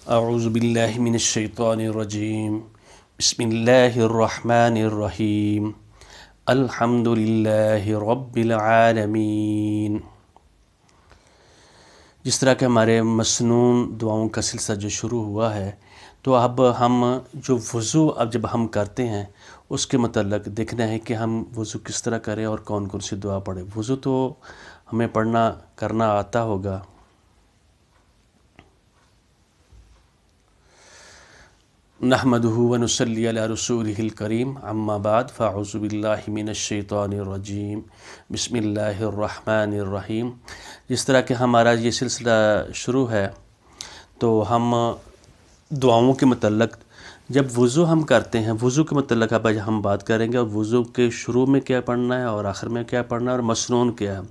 اعوذ باللہ من الشیطان الرجیم بسم اللہ الرحمن الرحیم الحمد للہ رب العالمین۔ جس طرح کہ ہمارے مسنون دعاؤں کا سلسلہ جو شروع ہوا ہے، تو اب ہم جو وضو جب ہم کرتے ہیں اس کے متعلق دیکھنا ہے کہ ہم وضو کس طرح کریں اور کون کون سی دعا پڑھیں۔ وضو تو ہمیں کرنا آتا ہوگا۔ نحمده ونصلی علی رسولہ الکریم، اما بعد فاعوذ باللہ من الشیطان الرجیم، بسم اللہ الرحمن الرحیم۔ جس طرح کہ ہمارا یہ سلسلہ شروع ہے تو ہم دعاؤں کے متعلق جب وضو ہم کرتے ہیں، وضو کے متعلق اب ہم بات کریں گے، اور وضو کے شروع میں کیا پڑھنا ہے اور آخر میں کیا پڑھنا ہے اور مسنون کیا ہے۔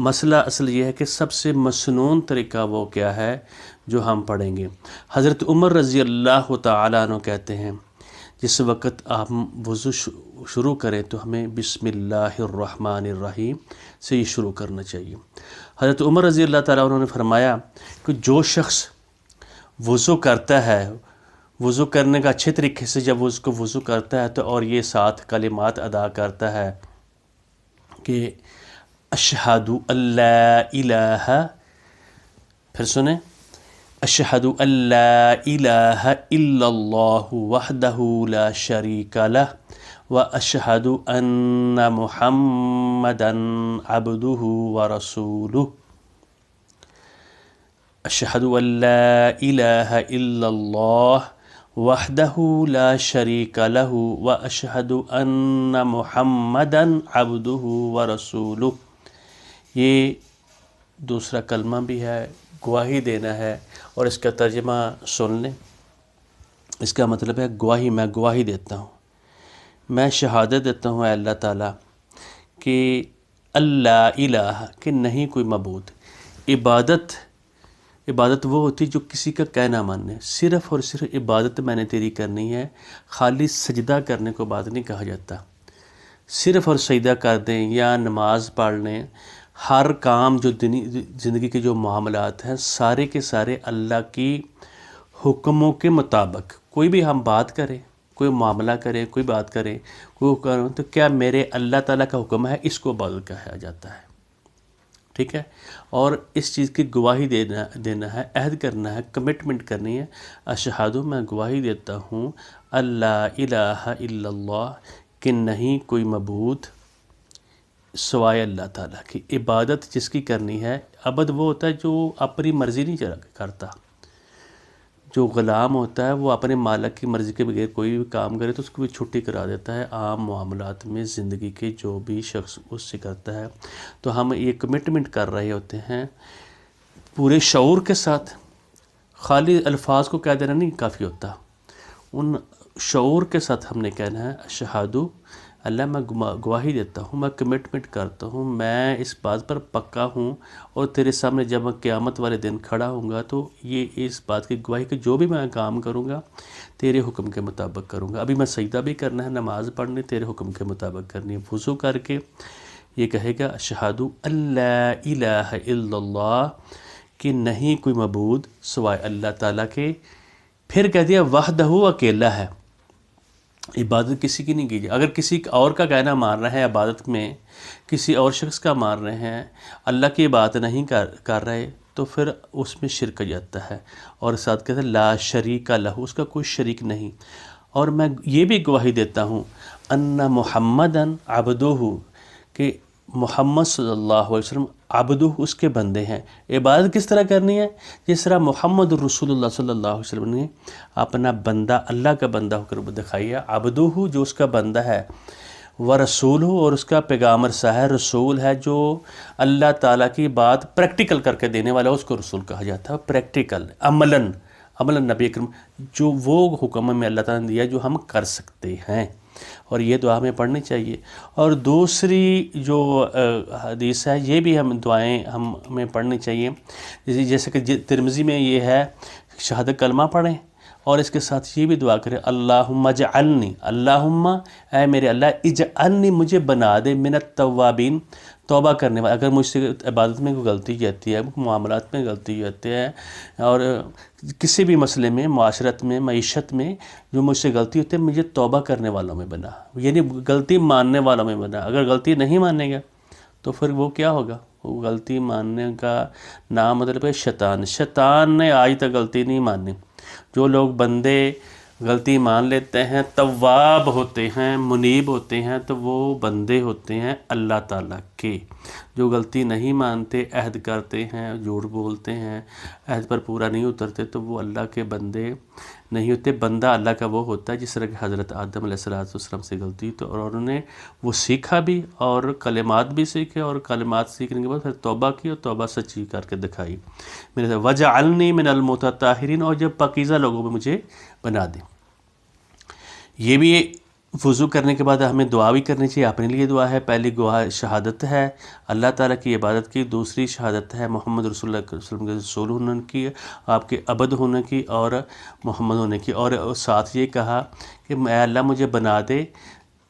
مسئلہ اصل یہ ہے کہ سب سے مسنون طریقہ وہ کیا ہے جو ہم پڑھیں گے۔ حضرت عمر رضی اللہ تعالیٰ عنہ کہتے ہیں جس وقت آپ وضو شروع کریں تو ہمیں بسم اللہ الرحمن الرحیم سے یہ شروع کرنا چاہیے۔ حضرت عمر رضی اللہ تعالیٰ عنہ نے فرمایا کہ جو شخص وضو کرتا ہے، وضو کرنے کا اچھے طریقے سے جب اس کو وضو کرتا ہے تو اور یہ 7 کلمات ادا کرتا ہے کہ اشہد ان لا الہ، پھر سنیں، اشہد ان لا الہ الا اللہ وحدہ لا شریک لہ واشہد ان محمدا عبدہ ورسولہ، اشہد ان لا الہ الا اللہ وحدہ لا شریک لہ واشہد ان محمدا عبدہ ورسولہ۔ یہ دوسرا کلمہ بھی ہے، گواہی دینا ہے، اور اس کا ترجمہ سن لیں۔ اس کا مطلب ہے گواہی، میں گواہی دیتا ہوں، میں شہادت دیتا ہوں اے اللہ تعالیٰ کہ اللہ الہ، کہ نہیں کوئی معبود۔ عبادت وہ ہوتی جو کسی کا کہنا ماننے، صرف اور صرف عبادت میں نے تیری کرنی ہے، خالی سجدہ کرنے کو بات نہیں کہا جاتا۔ صرف اور سجدہ کر دیں یا نماز پڑھ لیں، ہر کام جو زندگی کے جو معاملات ہیں سارے کے سارے اللہ کی حکموں کے مطابق، کوئی بھی ہم بات کریں، کوئی معاملہ کریں، کوئی بات کریں، کوئی حکم، تو کیا میرے اللہ تعالیٰ کا حکم ہے، اس کو عبادت کہا جاتا ہے، ٹھیک ہے۔ اور اس چیز کی گواہی دینا ہے، عہد کرنا ہے، کمٹمنٹ کرنی ہے۔ اشہد، میں گواہی دیتا ہوں، اللہ الہ الا اللہ، کہ نہیں کوئی معبود سوائے اللہ تعالیٰ کی، عبادت جس کی کرنی ہے۔ عبد وہ ہوتا ہے جو اپنی مرضی نہیں کرتا، جو غلام ہوتا ہے وہ اپنے مالک کی مرضی کے بغیر کوئی بھی کام کرے تو اس کو بھی چھٹی کرا دیتا ہے۔ عام معاملات میں زندگی کے جو بھی شخص اس سے کرتا ہے، تو ہم یہ کمٹمنٹ کر رہے ہوتے ہیں پورے شعور کے ساتھ۔ خالی الفاظ کو کہہ دینا نہیں کافی ہوتا، ان شعور کے ساتھ ہم نے کہنا ہے اشہد اللہ، میں گواہی دیتا ہوں، میں کمٹمنٹ کرتا ہوں، میں اس بات پر پکا ہوں، اور تیرے سامنے جب میں قیامت والے دن کھڑا ہوں گا تو یہ اس بات کی گواہی کہ جو بھی میں کام کروں گا تیرے حکم کے مطابق کروں گا۔ ابھی میں سجدہ بھی کرنا ہے، نماز پڑھنی تیرے حکم کے مطابق کرنی ہے۔ وضو کر کے یہ کہے گا اشہد ان لا الہ الا اللہ، کہ نہیں کوئی معبود سوائے اللہ تعالیٰ کے۔ پھر کہہ دیا وحدہ، اکیلا ہے، عبادت کسی کی نہیں کیجیے۔ اگر کسی اور کا کہنا مان رہے ہیں عبادت میں، کسی اور شخص کا مان رہے ہیں، اللہ کی بات نہیں کر رہے، تو پھر اس میں شرک جاتا ہے۔ اور ساتھ کہتے ہیں لا شریک لہ، اس کا کوئی شریک نہیں۔ اور میں یہ بھی گواہی دیتا ہوں ان محمدً عبدہ، کہ محمد صلی اللہ علیہ وسلم عبدہ، اس کے بندے ہیں۔ عبادت کس طرح کرنی ہے؟ جس طرح محمد رسول اللہ صلی اللہ علیہ وسلم نے اپنا بندہ، اللہ کا بندہ ہو کر دکھائی ہے۔ عبدہ جو اس کا بندہ ہے، ورسولہ، اور اس کا پیغام رساں ہے، رسول ہے جو اللہ تعالیٰ کی بات پریکٹیکل کر کے دینے والا، اس کو رسول کہا جاتا ہے۔ پریکٹیکل، عملاً نبی اکرم، جو وہ حکم میں اللہ تعالیٰ نے دیا جو ہم کر سکتے ہیں، اور یہ دعا ہمیں پڑھنی چاہیے۔ اور دوسری جو حدیث ہے، یہ بھی دعائیں ہمیں پڑھنی چاہیے، جیسے کہ ترمذی میں یہ ہے، شہادت کلمہ پڑھیں اور اس کے ساتھ یہ بھی دعا کریں اللہم اجعلنی، اللہم اے میرے اللہ، اجعلنی، مجھے بنا دے، من التوابین، توبہ کرنے والا، اگر مجھ سے عبادت میں کوئی غلطی جاتی ہے، معاملات میں غلطی جاتی ہے، اور کسی بھی مسئلے میں، معاشرت میں، معیشت میں جو مجھ سے غلطی ہوتی ہے، مجھے توبہ کرنے والوں میں بنا، یعنی غلطی ماننے والوں میں بنا۔ اگر غلطی نہیں مانے گا تو پھر وہ کیا ہوگا؟ وہ غلطی ماننے کا نام مطلب ہے شیطان نے آج تک غلطی نہیں مانی۔ جو لوگ بندے غلطی مان لیتے ہیں، تواب ہوتے ہیں، منیب ہوتے ہیں، تو وہ بندے ہوتے ہیں اللہ تعالیٰ کے۔ جو غلطی نہیں مانتے، عہد کرتے ہیں، جھوٹ بولتے ہیں، عہد پر پورا نہیں اترتے، تو وہ اللہ کے بندے نہیں ہوتے۔ بندہ اللہ کا وہ ہوتا ہے جس طرح کہ حضرت آدم علیہ السلام سے غلطی تو، اور انہوں نے وہ سیکھا بھی، اور کلمات بھی سیکھے، اور کلمات سیکھنے کے بعد پھر توبہ کی، اور توبہ سچی کر کے دکھائی میرے سے وَجَعَلْنِي مِنَ الْمُتَطَہِّرِينَ، اور جب پاکیزہ لوگوں میں مجھے بنا دیں۔ یہ بھی وضو کرنے کے بعد ہمیں دعا بھی کرنی چاہیے۔ اپنے لیے دعا ہے، پہلی گواہ شہادت ہے اللہ تعالیٰ کی عبادت کی، دوسری شہادت ہے محمد رسول اللہ صلی اللہ علیہ وسلم کے رسول ہونے کی، آپ کے عبد ہونے کی، اور محمد ہونے کی، اور ساتھ یہ کہا کہ اے اللہ مجھے بنا دے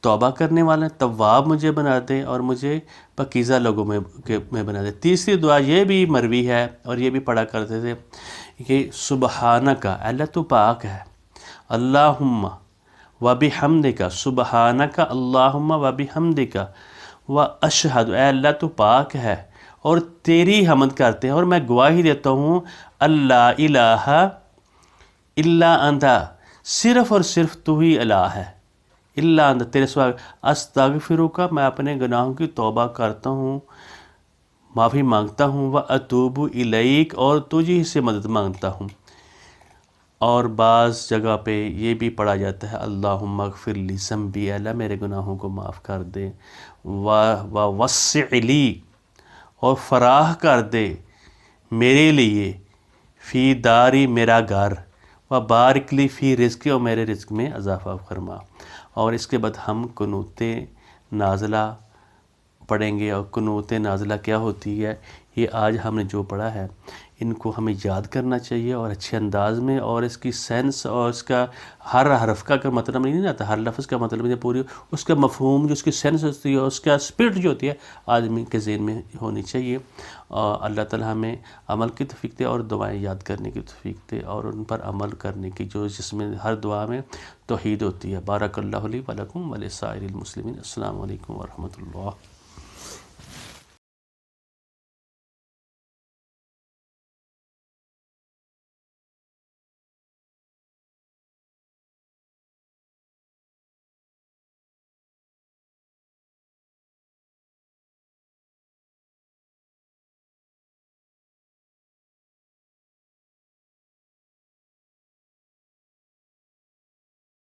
توبہ کرنے والا، تواب مجھے بنا دے، اور مجھے پاکیزہ لوگوں میں بنا دے۔ تیسری دعا یہ بھی مروی ہے، اور یہ بھی پڑھا کرتے تھے کہ سبحانک، اللہ تو پاک ہے، اللہم وبحمدک، سبحانک اللہم وبحمدک واشہد، اے اللہ تو پاک ہے اور تیری حمد کرتے ہیں، اور میں گواہی دیتا ہوں اللہ الہ الا انت، صرف اور صرف تو ہی الہ ہے، الا انت، تیرے سوا، استغفرک، میں اپنے گناہوں کی توبہ کرتا ہوں، معافی مانگتا ہوں، واتوب الیک، اور تجھی سے مدد مانگتا ہوں۔ اور بعض جگہ پہ یہ بھی پڑھا جاتا ہے اللہم اغفر لی ذنبی، اللہ میرے گناہوں کو معاف کر دے، ووسع لی، اور فراہ کر دے میرے لیے، فی داری، میرا گھر، وبارک لی فی رزقی، اور میرے رزق میں اضافہ فرما۔ اور اس کے بعد ہم قنوت نازلہ پڑھیں گے، اور قنوت نازلہ کیا ہوتی ہے، یہ آج ہم نے جو پڑھا ہے ان کو ہمیں یاد کرنا چاہیے، اور اچھے انداز میں، اور اس کی سینس اور اس کا ہر حرف کا مطلب نہیں آتا، ہر لفظ کا مطلب نہیں، پوری اس کا مفہوم، جو اس کی سینس ہوتی ہے، اس کا اسپرٹ جو ہوتی ہے آدمی کے ذہن میں ہونی چاہیے۔ اور اللہ تعالیٰ ہمیں عمل کی توفیق دے، اور دعائیں یاد کرنے کی توفیق دے، اور ان پر عمل کرنے کی، جس میں ہر دعا میں توحید ہوتی ہے۔ بارک اللہ لی ولکم ولسائر المسلمین۔ السلام علیکم ورحمۃ اللہ۔